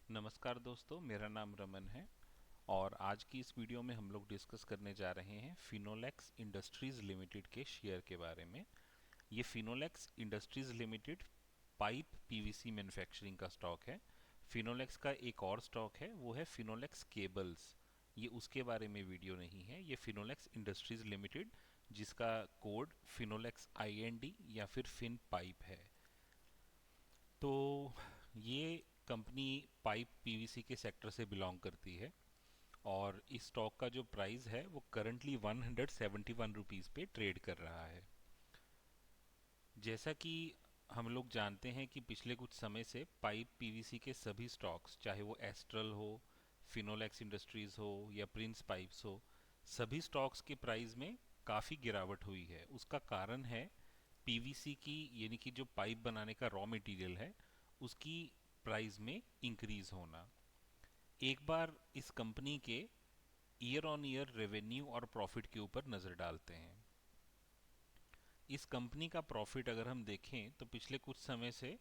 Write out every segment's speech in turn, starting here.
नमस्कार दोस्तों, मेरा नाम रमन है और आज की इस वीडियो में हम लोग डिस्कस करने जा रहे हैं फिनोलेक्स इंडस्ट्रीज़ लिमिटेड के शेयर के बारे में। ये Finolex industries limited pipe PVC manufacturing का स्टॉक है। फिनोलेक्स का एक और स्टॉक है, वो है फिनोलेक्स केबल्स। ये उसके बारे में वीडियो नहीं है, ये फिनोलेक्स इंडस्ट्रीज़ लिमिटेड जिसका कोड फिनोलेक्स आईएनडी या फिर फिन पाइप है। तो ये कंपनी पाइप पीवीसी के सेक्टर से बिलोंग करती है और इस स्टॉक का जो प्राइस है वो करंटली 171 रुपीज़ पे ट्रेड कर रहा है। जैसा कि हम लोग जानते हैं कि पिछले कुछ समय से पाइप पीवीसी के सभी स्टॉक्स, चाहे वो एस्ट्रल हो, फिनोलेक्स इंडस्ट्रीज़ हो या प्रिंस पाइप्स हो, सभी स्टॉक्स के प्राइस में काफ़ी गिरावट हुई है। उसका कारण है पीवीसी की, यानी कि जो पाइप बनाने का रॉ मटेरियल है, उसकी प्राइस में इंक्रीज होना। एक बार इस कंपनी के ईयर ऑन ईयर रेवेन्यू और प्रॉफिट के ऊपर नज़र डालते हैं। इस कंपनी का प्रॉफिट अगर हम देखें तो पिछले कुछ समय से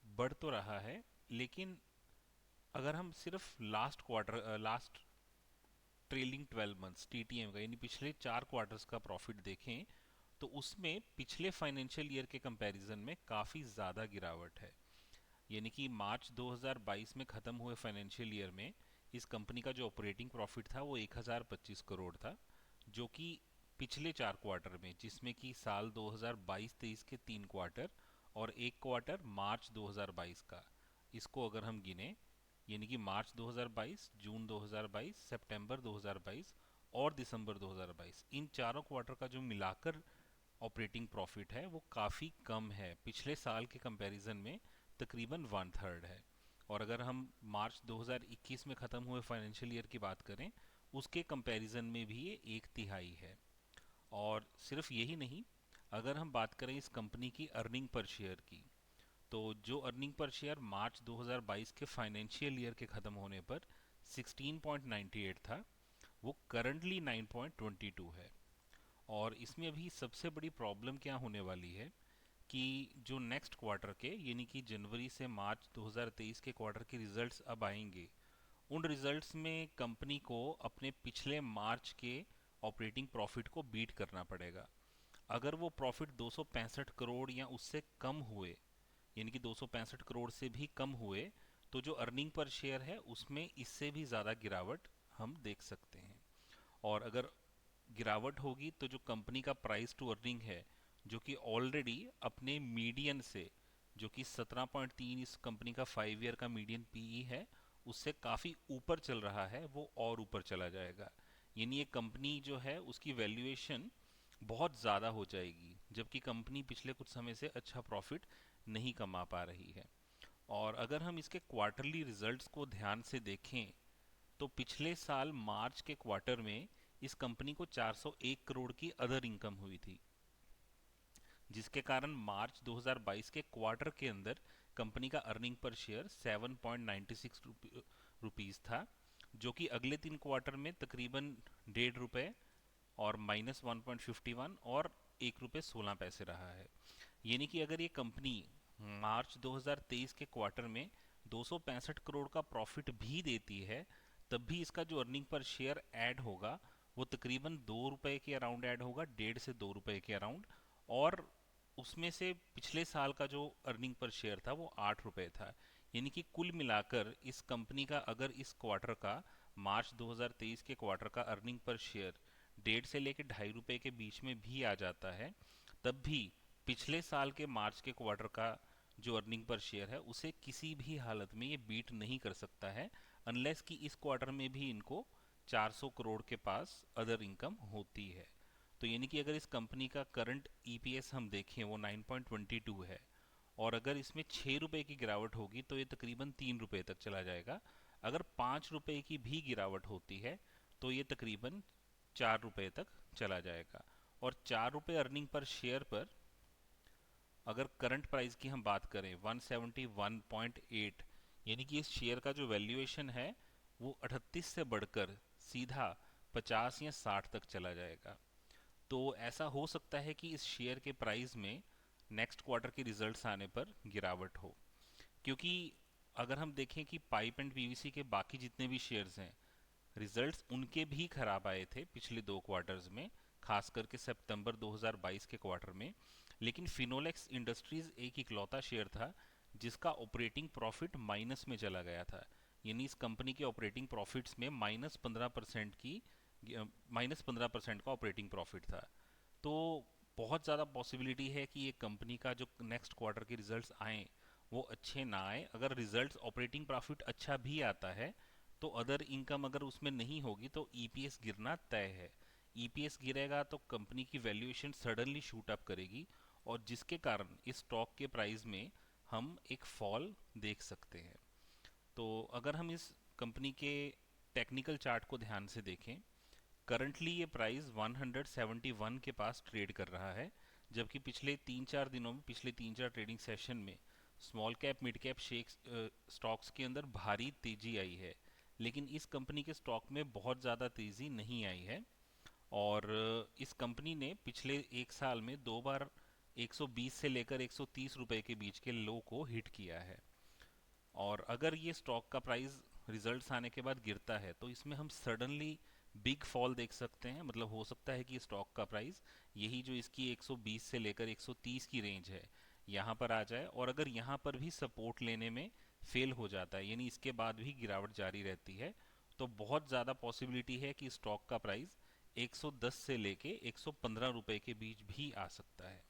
बढ़ तो रहा है, लेकिन अगर हम सिर्फ लास्ट ट्रेलिंग 12 मंथ्स टीटीएम का, यानी पिछले 4 क्वार्टर्स का प्रॉफिट देखें तो उसमें पिछले फाइनेंशियल ईयर के कंपैरिजन में काफ़ी ज़्यादा गिरावट है। यानी कि मार्च 2022 में ख़त्म हुए फाइनेंशियल ईयर में इस कंपनी का जो ऑपरेटिंग प्रॉफिट था वो 1025 करोड़ था, जो कि पिछले 4 क्वार्टर में, जिसमें कि साल 2022-23 के 3 क्वार्टर और एक क्वार्टर मार्च 2022 का, इसको अगर हम गिने, यानी कि मार्च 2022, जून 2022, सितंबर 2022 और दिसंबर 2022, इन चारों क्वार्टर का जो मिलाकर ऑपरेटिंग प्रॉफिट है वो काफ़ी कम है, पिछले साल के कंपैरिजन में तकरीबन 1/3 है। और अगर हम मार्च 2021 में ख़त्म हुए फाइनेंशियल ईयर की बात करें, उसके कंपैरिजन में भी ये 1/3 है। और सिर्फ यही नहीं, अगर हम बात करें इस कंपनी की अर्निंग पर शेयर की, तो जो अर्निंग पर शेयर मार्च 2022 के फाइनेंशियल ईयर के ख़त्म होने पर 16.98 था, वो करंटली 9.22 है। और इसमें अभी सबसे बड़ी प्रॉब्लम क्या होने वाली है कि जो नेक्स्ट क्वार्टर के, यानी कि जनवरी से मार्च 2023 के क्वार्टर के रिजल्ट्स अब आएंगे, उन रिजल्ट्स में कंपनी को अपने पिछले मार्च के ऑपरेटिंग प्रॉफिट को बीट करना पड़ेगा। अगर वो प्रॉफिट 265 करोड़ या उससे कम हुए, यानी कि 265 करोड़ से भी कम हुए, तो जो अर्निंग पर शेयर है उसमें इससे भी ज़्यादा गिरावट हम देख सकते हैं। और अगर गिरावट होगी तो जो कंपनी का प्राइस टू अर्निंग है, जो कि ऑलरेडी अपने मीडियन से, जो कि 17.3 इस कंपनी का 5 ईयर का मीडियन पीई है, उससे काफ़ी ऊपर चल रहा है, वो और ऊपर चला जाएगा। यानी ये कंपनी जो है उसकी वैल्यूएशन बहुत ज़्यादा हो जाएगी, जबकि कंपनी पिछले कुछ समय से अच्छा प्रॉफिट नहीं कमा पा रही है। और अगर हम इसके क्वार्टरली रिजल्ट्स को ध्यान से देखें तो पिछले साल मार्च के क्वार्टर में इस कंपनी को 401 करोड़ की अदर इनकम हुई थी, जिसके कारण मार्च 2022 के क्वार्टर के अंदर कंपनी का अर्निंग पर शेयर 7.96 रुपीज़ था, जो कि अगले 3 क्वार्टर में तकरीबन 1.5 रुपये और -1.51 और 1 रुपये 16 पैसे रहा है। यानी कि अगर ये कंपनी मार्च 2023 के क्वार्टर में 265 करोड़ का प्रॉफिट भी देती है, तब भी इसका जो अर्निंग पर शेयर ऐड होगा वो तकरीबन 2 रुपये के अराउंड ऐड होगा, 1.5 से 2 रुपये के अराउंड। और उसमें से पिछले साल का जो अर्निंग पर शेयर था वो 8 रुपये था। यानी कि कुल मिलाकर इस कंपनी का अगर इस क्वार्टर का, मार्च 2023 के क्वार्टर का अर्निंग पर शेयर 1.5 से लेकर 2.5 रुपये के बीच में भी आ जाता है, तब भी पिछले साल के मार्च के क्वार्टर का जो अर्निंग पर शेयर है उसे किसी भी हालत में ये बीट नहीं कर सकता है, अनलेस कि इस क्वार्टर में भी इनको 400 करोड़ के पास अदर इनकम होती है। तो यानी कि अगर इस कंपनी का करंट ईपीएस हम देखें वो 9.22 है, और अगर इसमें 6 रुपये की गिरावट होगी तो ये तकरीबन 3 रुपये तक चला जाएगा। अगर 5 रुपये की भी गिरावट होती है तो ये तकरीबन 4 रुपये तक चला जाएगा। और 4 रुपये अर्निंग पर शेयर पर अगर करंट प्राइस की हम बात करें 171.8, यानी कि इस शेयर का जो वैल्यूएशन है वो 38 से बढ़कर सीधा 50 या 60 तक चला जाएगा। तो ऐसा हो सकता है कि इस शेयर के प्राइस में नेक्स्ट क्वार्टर के रिजल्ट्स आने पर गिरावट हो, क्योंकि अगर हम देखें कि पाइप एंड पीवीसी के बाकी जितने भी शेयर्स हैं, रिजल्ट्स उनके भी खराब आए थे पिछले 2 क्वार्टर्स में, खास करके सितंबर 2022 के क्वार्टर में। लेकिन फिनोलेक्स इंडस्ट्रीज एक इकलौता शेयर था जिसका ऑपरेटिंग प्रॉफिट माइनस में चला गया था। यानी इस कंपनी के ऑपरेटिंग प्रॉफिट्स में -15% का ऑपरेटिंग प्रॉफिट था। तो बहुत ज़्यादा पॉसिबिलिटी है कि ये कंपनी का जो नेक्स्ट क्वार्टर के रिजल्ट्स आए वो अच्छे ना आए। अगर रिजल्ट्स ऑपरेटिंग प्रॉफिट अच्छा भी आता है तो अदर इनकम अगर उसमें नहीं होगी तो ईपीएस गिरना तय है। ईपीएस गिरेगा तो कंपनी की वैल्यूएशन सडनली शूट अप करेगी और जिसके कारण इस स्टॉक के प्राइस में हम एक फॉल देख सकते हैं। तो अगर हम इस कंपनी के टेक्निकल चार्ट को ध्यान से देखें, करंटली ये प्राइस 171 के पास ट्रेड कर रहा है, जबकि पिछले 3-4 दिनों में, पिछले 3-4 ट्रेडिंग सेशन में small cap mid cap shakes stocks के अंदर भारी तेजी आई है। लेकिन इस कंपनी के स्टॉक में बहुत ज़्यादा तेज़ी नहीं आई है। और इस कंपनी ने पिछले 1 साल में 2 बार 120 से लेकर 130 रुपए के बीच के लो को हिट किया है। और अगर ये स्टॉक का प्राइस रिजल्ट्स आने के बाद गिरता है तो इसमें हम सडनली बिग फॉल देख सकते हैं। मतलब हो सकता है कि स्टॉक का प्राइस यही जो इसकी 120 से लेकर 130 की रेंज है यहाँ पर आ जाए, और अगर यहाँ पर भी सपोर्ट लेने में फेल हो जाता है, यानी इसके बाद भी गिरावट जारी रहती है, तो बहुत ज़्यादा पॉसिबिलिटी है कि स्टॉक का प्राइस 110 से लेके 115 रुपए के बीच भी आ सकता है।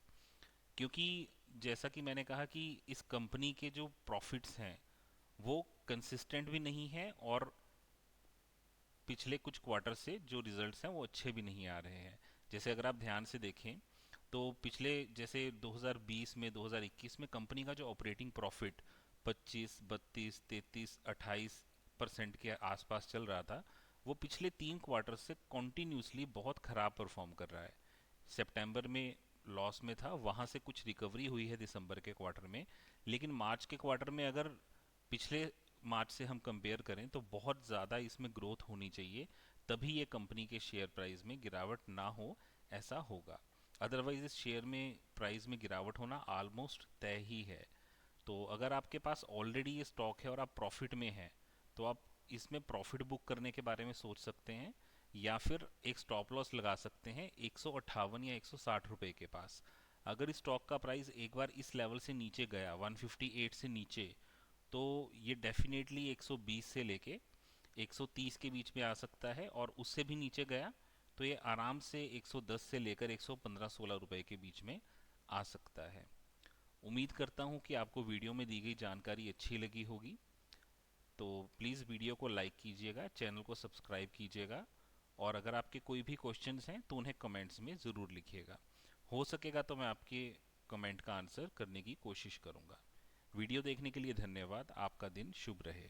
क्योंकि जैसा कि मैंने कहा कि इस कंपनी के जो प्रॉफिट्स हैं वो कंसिस्टेंट भी नहीं है, और पिछले कुछ क्वार्टर से जो रिजल्ट्स हैं वो अच्छे भी नहीं आ रहे हैं। जैसे अगर आप ध्यान से देखें तो पिछले जैसे 2020 में, 2021 में कंपनी का जो ऑपरेटिंग प्रॉफिट 25, 32, 33, 28% के आसपास चल रहा था, वो पिछले 3 क्वार्टर से कॉन्टीन्यूसली बहुत ख़राब परफॉर्म कर रहा है। सितंबर में लॉस में था, वहाँ से कुछ रिकवरी हुई है दिसंबर के क्वार्टर में, लेकिन मार्च के क्वार्टर में अगर पिछले मार्च से हम कंपेयर करें तो बहुत ज़्यादा इसमें ग्रोथ होनी चाहिए, तभी ये कंपनी के शेयर प्राइस में गिरावट ना हो, ऐसा होगा। अदरवाइज इस शेयर में प्राइस में गिरावट होना ऑलमोस्ट तय ही है। तो अगर आपके पास ऑलरेडी ये स्टॉक है और आप प्रॉफिट में हैं तो आप इसमें प्रॉफिट बुक करने के बारे में सोच सकते हैं, या फिर एक स्टॉप लॉस लगा सकते हैं 158 या 160 रुपए के पास। अगर इस स्टॉक का प्राइस एक बार इस लेवल से नीचे गया, 158 से नीचे, तो ये डेफिनेटली 120 से लेके 130 के बीच में आ सकता है, और उससे भी नीचे गया तो ये आराम से 110 से लेकर 115-16 रुपए के बीच में आ सकता है। उम्मीद करता हूँ कि आपको वीडियो में दी गई जानकारी अच्छी लगी होगी। तो प्लीज़ वीडियो को लाइक कीजिएगा, चैनल को सब्सक्राइब कीजिएगा, और अगर आपके कोई भी क्वेश्चंस हैं तो उन्हें कमेंट्स में ज़रूर लिखिएगा। हो सकेगा तो मैं आपके कमेंट का आंसर करने की कोशिश करूँगा। वीडियो देखने के लिए धन्यवाद। आपका दिन शुभ रहे।